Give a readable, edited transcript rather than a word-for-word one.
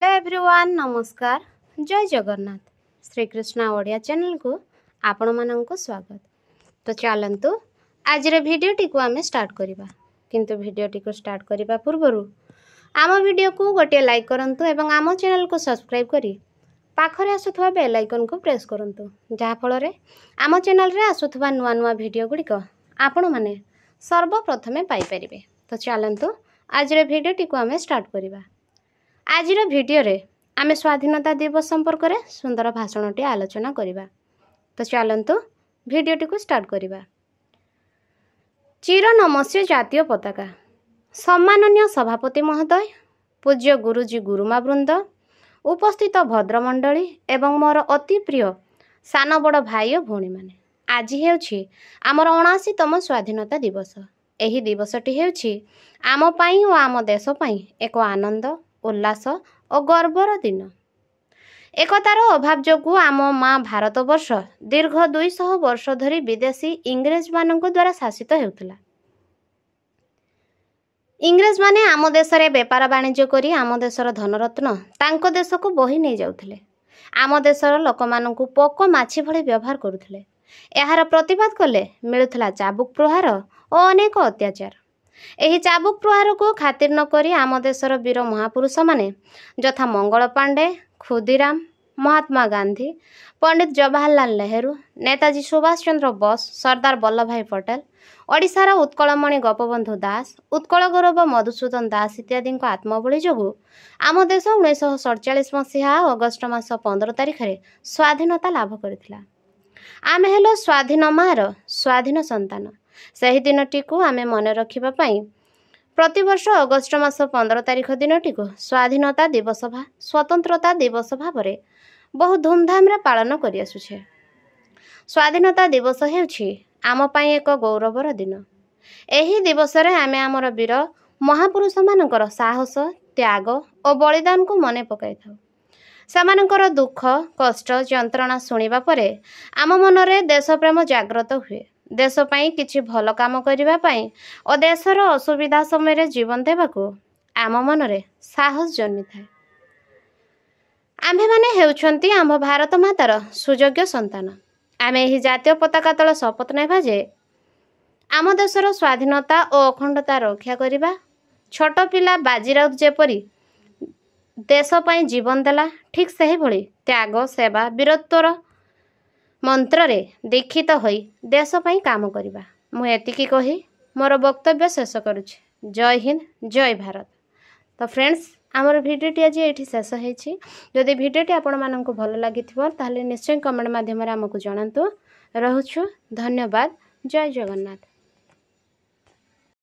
Everyone नमस्कार जय Jagannath Shrikrishna Odia channel को आपण मानक स्वागत। तो चलतु आज भिडटी को आम स्टार्ट करवा किंतु भिडटी को स्टार्ट करने पूर्व आम वीडियो को गोटे लाइक करंतु एवं आम चैनल को सब्सक्राइब करी पाखरे आसुथवा बेल आइकन को प्रेस करंतु जहाँ फल आम चैनल रे आसुथवा नुआ नुआ वीडियो गुड़िक आपण माने सर्वप्रथमे पाई परिबे। तो चलतु आज भिडटी को आम स्टार्ट करवा। आज भिडियो रे आमे स्वाधीनता दिवस संपर्क में सुंदर भाषणटी आलोचना करवा। तो चलतु भिडियोटी को स्टार्ट करवा। चिर नमस्य जातीय पताका सम्माननीय सभापति महोदय पूज्य गुरुजी गुरुमा वृंद उपस्थित भद्रमंडली एवं मोर अति प्रिय सान बड़ भाई और भौणी माने आज हेउछि आमर 79तम स्वाधीनता दिवस। एही दिवसटी हेउछि आम पाई और आम देश पाई एक आनंद उल्लास और गर्वर दिन। एकतार अभाव जोगु आम माँ भारतवर्ष दीर्घ 200 वर्ष धरी विदेशी इंग्रेज मानक द्वारा शासित हेउथिला। इंग्रेज माने आम देश रे व्यापार वाणिज्य करी आम देशर धनरत्न तांको देश को बही नहीं जाउथिले। आम देशर लोक मानकु पोको माछी भली व्यवहार करुथिले। एहार प्रतिवाद कले मिलुथिला चाबुक प्रहार और अनेक अत्याचार। एही चाबुक प्रहार को खातिर न करी आम देशर वीर महापुरुष माने यथा मंगल पांडे खुदीराम महात्मा गांधी पंडित जवाहरलाल नेहरू नेताजी सुभाष चंद्र बोस सरदार वल्लभ भाई पटेल ओडिशार उत्कलमणि गोपबंधु दास उत्कल गौरव मधुसूदन दास इत्यादि आत्मबली जोगु आम देश 1947 मसीहा अगस्ट मास 15 तारिख रे स्वाधीनता लाभ करथिला। आमे हेलो स्वाधीन मार स्वाधीन संतान। सही दिनटी को आमे मन रखिबा पई प्रतिवर्ष अगस्ट मास 15 तारिख दिनटी को स्वाधीनता दिवस स्वतंत्रता दिवस भाव बहुत धूमधाम रे पालन करि आसुछे। स्वाधीनता दिवस हेउछि आम पई एक गौरवर दिन। एही दिवस रे आमे हमर वीर महापुरुष मानकर साहस त्याग और बलिदान को मने पकाई थाउ। सेमानकर दुख कष्ट यंत्रणा सुनिबा परे आम मनरे देशप्रेम जागृत हुए। देश पाई किछि भल काम करिबा पाई और देशर असुविधा समय जीवन देबाको आम मनरे साहस जन्मी थाए। आम्भे माने हेउछंती आम भारत मातार सुयोग्य संतान। आमे एही जातीय पताका तल शपथ नेबा जे आम देशर स्वाधीनता और अखंडता रक्षा करिबा। छोट पिला बाजीराउत जेपरी देश पाई जीवन देला ठीक सही भली त्याग सेवा वीरत्वर मंत्र रे दीक्षित होई देश पाई काम करिबा। मु एतिकी कही मोर वक्तव्य शेष करुछि। जय हिंद जय भारत। तो फ्रेंड्स आमर भिडियोटी आज ये शेष होइछि। जदि भिडियोटी आपण माननकु भल लागिथिबो ताहले निश्चय कमेंट माध्यम रे हमकु जणांतु। रहुछु धन्यवाद। जय जगन्नाथ।